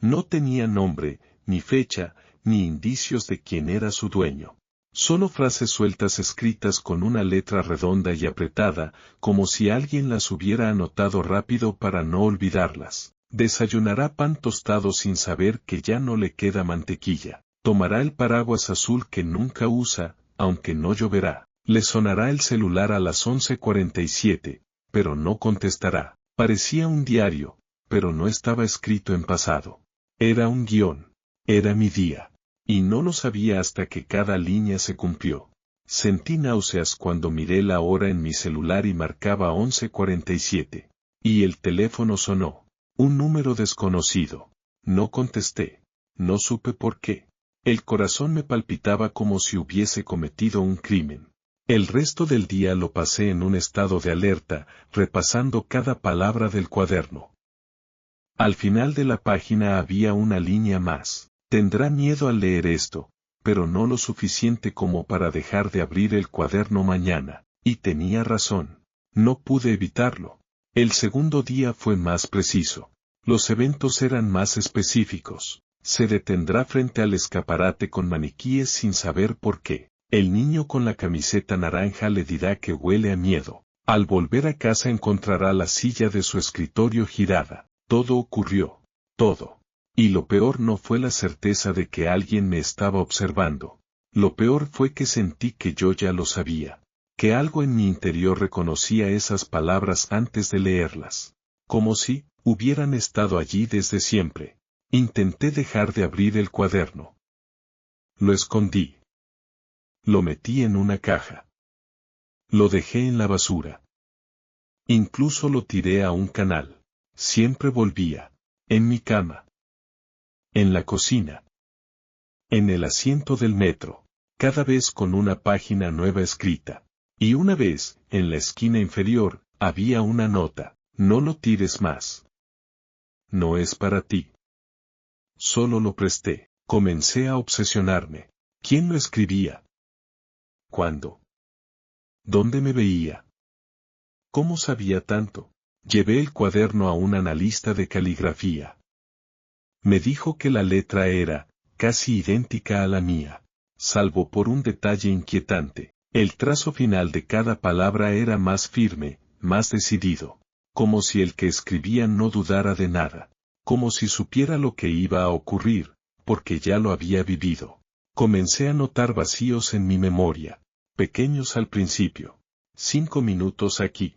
No tenía nombre, ni fecha, ni indicios de quién era su dueño. Solo frases sueltas escritas con una letra redonda y apretada, como si alguien las hubiera anotado rápido para no olvidarlas. Desayunará pan tostado sin saber que ya no le queda mantequilla. Tomará el paraguas azul que nunca usa, aunque no lloverá. Le sonará el celular a las 11:47, pero no contestará. Parecía un diario, pero no estaba escrito en pasado. Era un guión. Era mi día. Y no lo sabía hasta que cada línea se cumplió. Sentí náuseas cuando miré la hora en mi celular y marcaba 11:47. Y el teléfono sonó. Un número desconocido. No contesté. No supe por qué. El corazón me palpitaba como si hubiese cometido un crimen. El resto del día lo pasé en un estado de alerta, repasando cada palabra del cuaderno. Al final de la página había una línea más. Tendrá miedo al leer esto, pero no lo suficiente como para dejar de abrir el cuaderno mañana. Y tenía razón. No pude evitarlo. El segundo día fue más preciso. Los eventos eran más específicos. Se detendrá frente al escaparate con maniquíes sin saber por qué. El niño con la camiseta naranja le dirá que huele a miedo. Al volver a casa encontrará la silla de su escritorio girada. Todo ocurrió. Todo. Y lo peor no fue la certeza de que alguien me estaba observando. Lo peor fue que sentí que yo ya lo sabía. Que algo en mi interior reconocía esas palabras antes de leerlas. Como si hubieran estado allí desde siempre. Intenté dejar de abrir el cuaderno. Lo escondí. Lo metí en una caja. Lo dejé en la basura. Incluso lo tiré a un canal. Siempre volvía. En mi cama. En la cocina. En el asiento del metro. Cada vez con una página nueva escrita. Y una vez, en la esquina inferior, había una nota. No lo tires más. No es para ti. Solo lo presté. Comencé a obsesionarme. ¿Quién lo escribía? ¿Cuándo? ¿Dónde me veía? ¿Cómo sabía tanto? Llevé el cuaderno a un analista de caligrafía. Me dijo que la letra era casi idéntica a la mía, salvo por un detalle inquietante. El trazo final de cada palabra era más firme, más decidido, como si el que escribía no dudara de nada, como si supiera lo que iba a ocurrir, porque ya lo había vivido. Comencé a notar vacíos en mi memoria, pequeños al principio. 5 minutos aquí.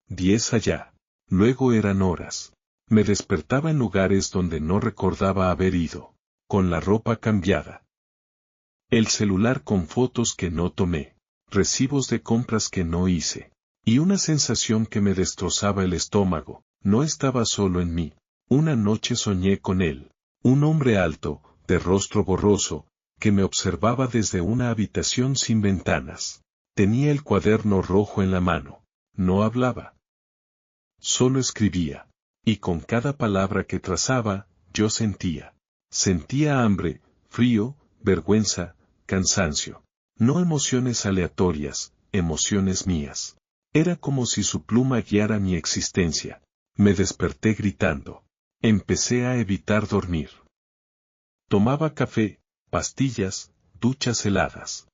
10 allá. Luego eran horas. Me despertaba en lugares donde no recordaba haber ido, con la ropa cambiada. El celular con fotos que no tomé, recibos de compras que no hice, y una sensación que me destrozaba el estómago. No estaba solo en mí. Una noche soñé con él, un hombre alto, de rostro borroso, que me observaba desde una habitación sin ventanas. Tenía el cuaderno rojo en la mano. No hablaba. Solo escribía. Y con cada palabra que trazaba, yo sentía. Sentía hambre, frío, vergüenza, cansancio. No emociones aleatorias, emociones mías. Era como si su pluma guiara mi existencia. Me desperté gritando. Empecé a evitar dormir. Tomaba café, pastillas, duchas heladas.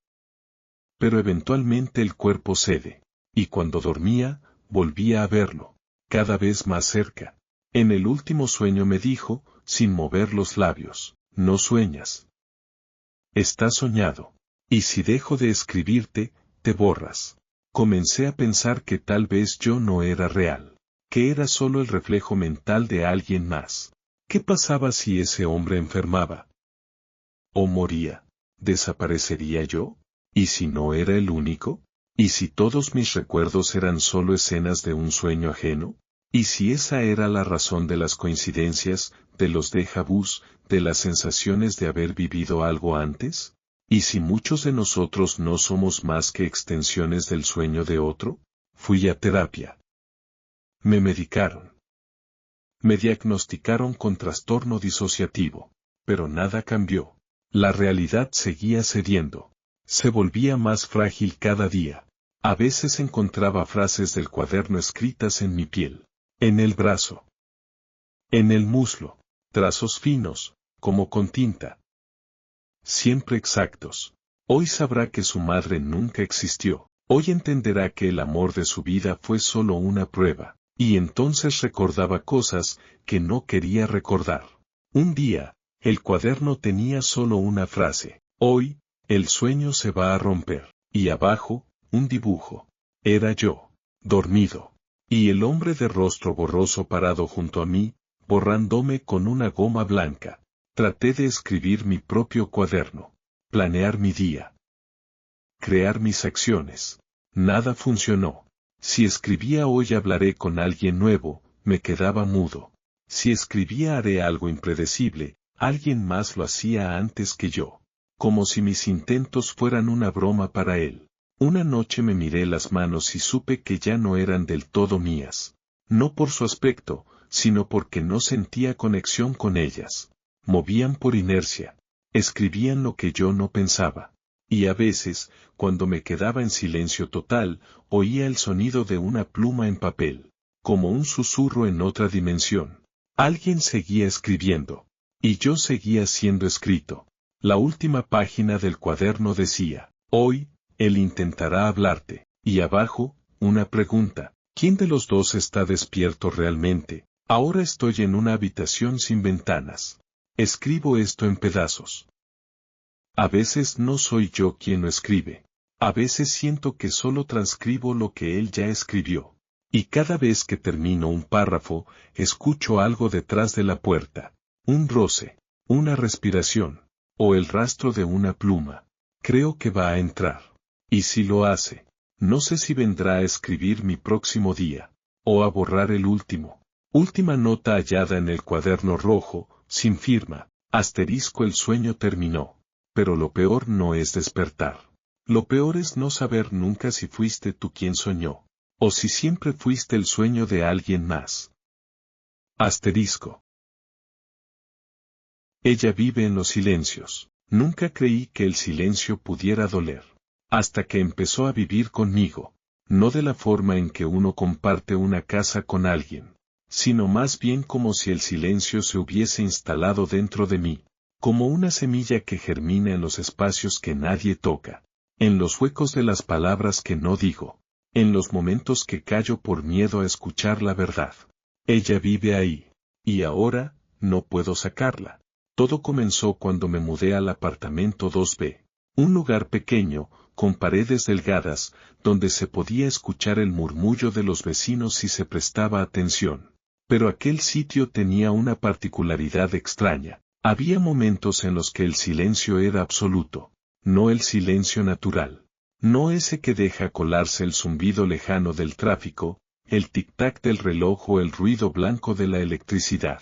Pero eventualmente el cuerpo cede. Y cuando dormía, volvía a verlo, cada vez más cerca. En el último sueño me dijo, sin mover los labios, no sueñas. Estás soñado. Y si dejo de escribirte, te borras. Comencé a pensar que tal vez yo no era real, que era solo el reflejo mental de alguien más. ¿Qué pasaba si ese hombre enfermaba? ¿O moría? ¿Desaparecería yo? ¿Y si no era el único? ¿Y si todos mis recuerdos eran solo escenas de un sueño ajeno? ¿Y si esa era la razón de las coincidencias, de los déjà vus, de las sensaciones de haber vivido algo antes? ¿Y si muchos de nosotros no somos más que extensiones del sueño de otro? Fui a terapia. Me medicaron. Me diagnosticaron con trastorno disociativo. Pero nada cambió. La realidad seguía cediendo. Se volvía más frágil cada día. A veces encontraba frases del cuaderno escritas en mi piel. En el brazo. En el muslo. Trazos finos, como con tinta. Siempre exactos. Hoy sabrá que su madre nunca existió. Hoy entenderá que el amor de su vida fue solo una prueba. Y entonces recordaba cosas que no quería recordar. Un día, el cuaderno tenía solo una frase. Hoy, el sueño se va a romper. Y abajo, un dibujo. Era yo, dormido. Y el hombre de rostro borroso parado junto a mí, borrándome con una goma blanca. Traté de escribir mi propio cuaderno. Planear mi día. Crear mis acciones. Nada funcionó. Si escribía hoy hablaré con alguien nuevo, me quedaba mudo. Si escribía haré algo impredecible, alguien más lo hacía antes que yo. Como si mis intentos fueran una broma para él. Una noche me miré las manos y supe que ya no eran del todo mías. No por su aspecto, sino porque no sentía conexión con ellas. Movían por inercia. Escribían lo que yo no pensaba. Y a veces, cuando me quedaba en silencio total, oía el sonido de una pluma en papel, como un susurro en otra dimensión. Alguien seguía escribiendo. Y yo seguía siendo escrito. La última página del cuaderno decía, hoy, él intentará hablarte. Y abajo, una pregunta. ¿Quién de los dos está despierto realmente? Ahora estoy en una habitación sin ventanas. Escribo esto en pedazos. A veces no soy yo quien lo escribe. A veces siento que solo transcribo lo que él ya escribió. Y cada vez que termino un párrafo, escucho algo detrás de la puerta. Un roce, una respiración, o el rastro de una pluma. Creo que va a entrar. Y si lo hace, no sé si vendrá a escribir mi próximo día, o a borrar el último. Última nota hallada en el cuaderno rojo, sin firma, asterisco el sueño terminó. Pero lo peor no es despertar. Lo peor es no saber nunca si fuiste tú quien soñó, o si siempre fuiste el sueño de alguien más. Asterisco. Ella vive en los silencios. Nunca creí que el silencio pudiera doler. Hasta que empezó a vivir conmigo. No de la forma en que uno comparte una casa con alguien, sino más bien como si el silencio se hubiese instalado dentro de mí. Como una semilla que germina en los espacios que nadie toca. En los huecos de las palabras que no digo. En los momentos que callo por miedo a escuchar la verdad. Ella vive ahí. Y ahora, no puedo sacarla. Todo comenzó cuando me mudé al apartamento 2B. Un lugar pequeño, con paredes delgadas, donde se podía escuchar el murmullo de los vecinos si se prestaba atención. Pero aquel sitio tenía una particularidad extraña. Había momentos en los que el silencio era absoluto. No el silencio natural. No ese que deja colarse el zumbido lejano del tráfico, el tic-tac del reloj o el ruido blanco de la electricidad.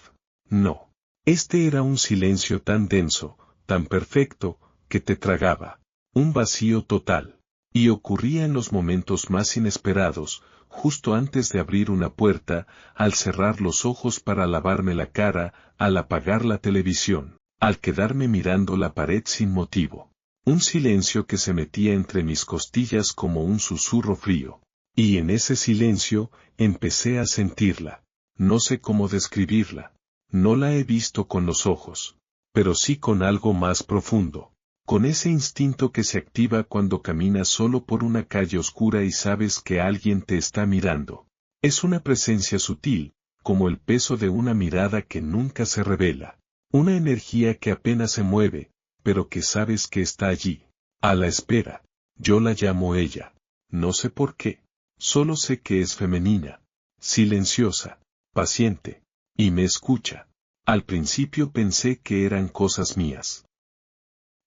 No. Este era un silencio tan denso, tan perfecto, que te tragaba. Un vacío total. Y ocurría en los momentos más inesperados, justo antes de abrir una puerta, al cerrar los ojos para lavarme la cara, al apagar la televisión, al quedarme mirando la pared sin motivo. Un silencio que se metía entre mis costillas como un susurro frío. Y en ese silencio, empecé a sentirla. No sé cómo describirla. No la he visto con los ojos. Pero sí con algo más profundo. Con ese instinto que se activa cuando caminas solo por una calle oscura y sabes que alguien te está mirando. Es una presencia sutil, como el peso de una mirada que nunca se revela. Una energía que apenas se mueve, pero que sabes que está allí, a la espera. Yo la llamo ella. No sé por qué. Solo sé que es femenina, silenciosa, paciente, y me escucha. Al principio pensé que eran cosas mías.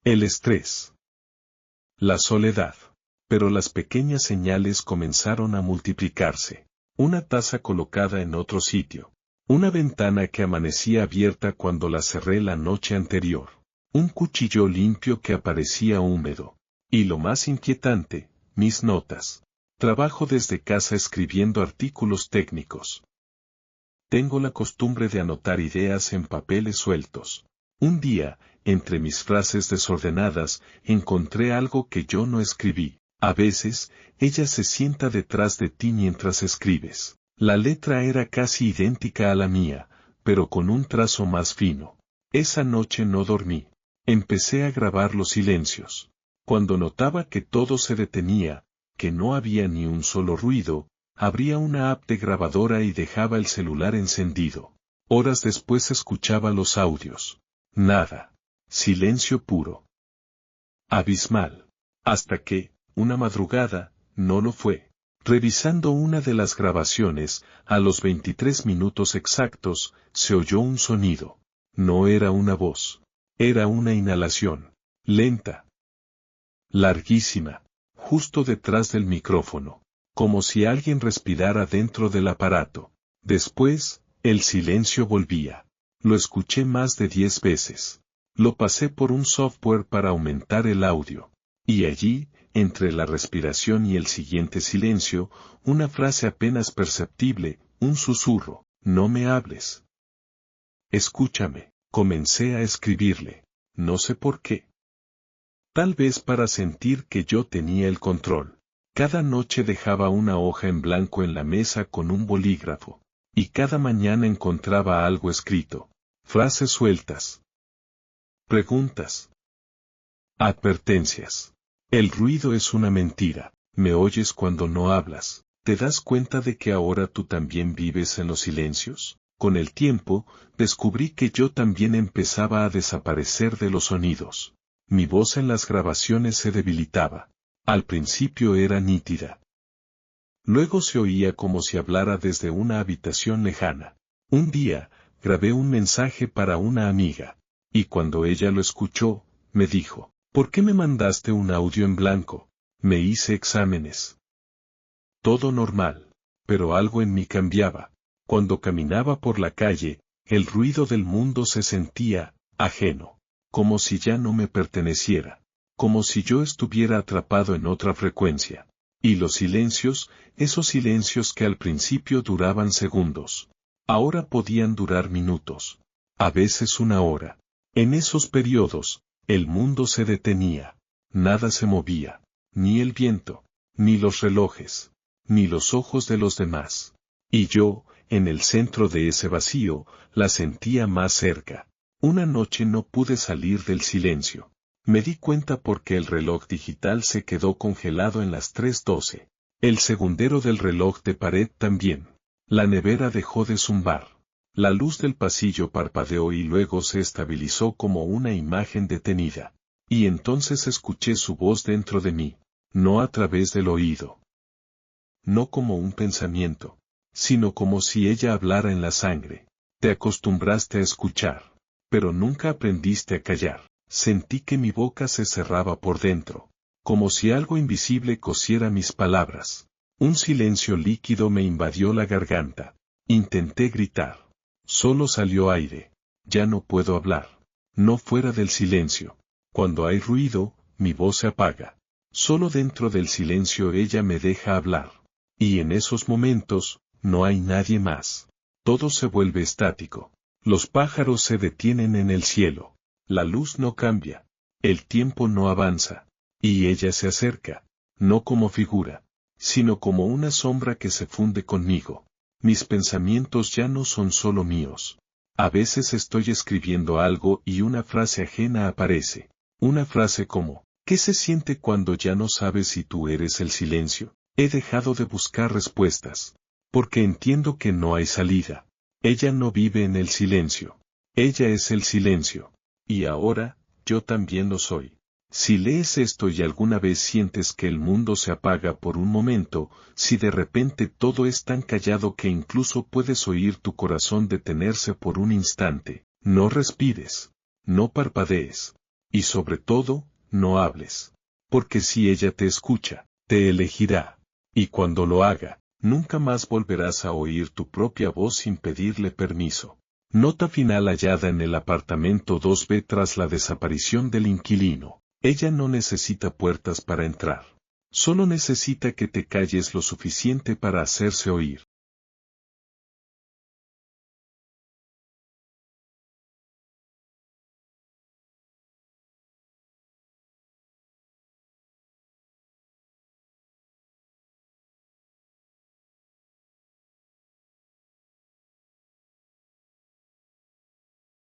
El estrés. La soledad. Pero las pequeñas señales comenzaron a multiplicarse. Una taza colocada en otro sitio. Una ventana que amanecía abierta cuando la cerré la noche anterior. Un cuchillo limpio que aparecía húmedo. Y lo más inquietante, mis notas. Trabajo desde casa escribiendo artículos técnicos. Tengo la costumbre de anotar ideas en papeles sueltos. Un día, entre mis frases desordenadas, encontré algo que yo no escribí. A veces, ella se sienta detrás de ti mientras escribes. La letra era casi idéntica a la mía, pero con un trazo más fino. Esa noche no dormí. Empecé a grabar los silencios. Cuando notaba que todo se detenía, que no había ni un solo ruido, abría una app de grabadora y dejaba el celular encendido. Horas después escuchaba los audios. Nada. Silencio puro. Abismal. Hasta que, una madrugada, no lo fue. Revisando una de las grabaciones, a los 23 minutos exactos, se oyó un sonido. No era una voz. Era una inhalación. Lenta. Larguísima. Justo detrás del micrófono. Como si alguien respirara dentro del aparato. Después, el silencio volvía. Lo escuché más de 10 veces. Lo pasé por un software para aumentar el audio. Y allí, entre la respiración y el siguiente silencio, una frase apenas perceptible, un susurro: no me hables. Escúchame. Comencé a escribirle. No sé por qué. Tal vez para sentir que yo tenía el control. Cada noche dejaba una hoja en blanco en la mesa con un bolígrafo. Y cada mañana encontraba algo escrito. Frases sueltas. Preguntas. Advertencias. El ruido es una mentira. Me oyes cuando no hablas. ¿Te das cuenta de que ahora tú también vives en los silencios? Con el tiempo, descubrí que yo también empezaba a desaparecer de los sonidos. Mi voz en las grabaciones se debilitaba. Al principio era nítida. Luego se oía como si hablara desde una habitación lejana. Un día, grabé un mensaje para una amiga, y cuando ella lo escuchó, me dijo: ¿por qué me mandaste un audio en blanco? Me hice exámenes. Todo normal, pero algo en mí cambiaba. Cuando caminaba por la calle, el ruido del mundo se sentía ajeno, como si ya no me perteneciera, como si yo estuviera atrapado en otra frecuencia. Y los silencios, esos silencios que al principio duraban segundos, ahora podían durar minutos, a veces una hora. En esos periodos, el mundo se detenía, nada se movía, ni el viento, ni los relojes, ni los ojos de los demás. Y yo, en el centro de ese vacío, la sentía más cerca. Una noche no pude salir del silencio. Me di cuenta porque el reloj digital se quedó congelado en las 3:12. El segundero del reloj de pared también. La nevera dejó de zumbar. La luz del pasillo parpadeó y luego se estabilizó como una imagen detenida. Y entonces escuché su voz dentro de mí, no a través del oído. No como un pensamiento, sino como si ella hablara en la sangre. Te acostumbraste a escuchar, pero nunca aprendiste a callar. Sentí que mi boca se cerraba por dentro, como si algo invisible cosiera mis palabras. Un silencio líquido me invadió la garganta. Intenté gritar. Solo salió aire. Ya no puedo hablar. No fuera del silencio. Cuando hay ruido, mi voz se apaga. Solo dentro del silencio ella me deja hablar. Y en esos momentos, no hay nadie más. Todo se vuelve estático. Los pájaros se detienen en el cielo. La luz no cambia. El tiempo no avanza. Y ella se acerca. No como figura, sino como una sombra que se funde conmigo. Mis pensamientos ya no son solo míos. A veces estoy escribiendo algo y una frase ajena aparece. Una frase como: ¿qué se siente cuando ya no sabes si tú eres el silencio? He dejado de buscar respuestas. Porque entiendo que no hay salida. Ella no vive en el silencio. Ella es el silencio. Y ahora, yo también lo soy. Si lees esto y alguna vez sientes que el mundo se apaga por un momento, si de repente todo es tan callado que incluso puedes oír tu corazón detenerse por un instante, no respires, no parpadees. Y sobre todo, no hables. Porque si ella te escucha, te elegirá. Y cuando lo haga, nunca más volverás a oír tu propia voz sin pedirle permiso. Nota final hallada en el apartamento 2B tras la desaparición del inquilino. Ella no necesita puertas para entrar. Solo necesita que te calles lo suficiente para hacerse oír.